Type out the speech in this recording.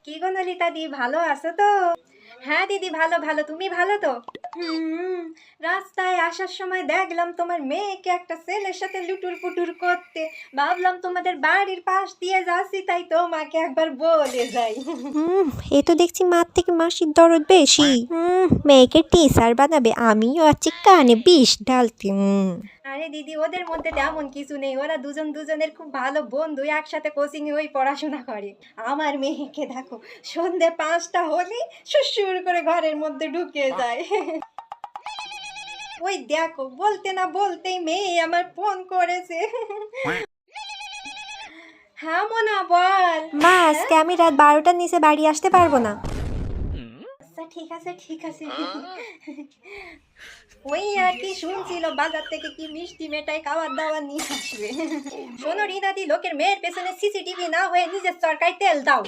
কি গো ললিতা দি, ভালো আছো তো? হ্যাঁ দিদি, ভালো ভালো। তুমি ভালো তো? রাস্তায় আসার সময় দেখলাম তোমার মেয়েকে একটা ছেলের সাথে লুটুর পুটুর করতে। ভাবলাম তোমাদের বাড়ির পাশ দিয়ে যাচ্ছি, তাই তোমাকে একবার বলে যাই। এ তো দেখছি মার থেকে মাসির দরদ বেশি। মেয়েকে টিচার বানাবে, আমিও আছি কানে বিষ ঢালতে। আরে দিদি, ওদের মধ্যে তেমন কিছু নেই। ওরা দুজন দুজনের খুব ভালো বন্ধু, একসাথে কোচিং এ ওই পড়াশোনা করে। আমার মেয়েকে দেখো, সন্ধে 5টা হলেই সুসুর করে ঘরের মধ্যে ঢুকে যায়। ওই দেখো, বলতে না বলতেই মেয়ে আমার ফোন করেছে। হ্যাঁ মোনা, বল। মা, আজকে আমি রাত 12টার নিচে বাড়ি আসতে পারবো না। আচ্ছা ঠিক আছে ঠিক আছে। ওই আর কি শুনছিল, বাজার থেকে কি মিষ্টি মেটাই খাবার দাবার নিয়ে আসবে। শোনো রিনাদি, লোকের মেয়ের পেছনে সিসিটিভি না হয়ে নিজের চরকায় তেল দাও।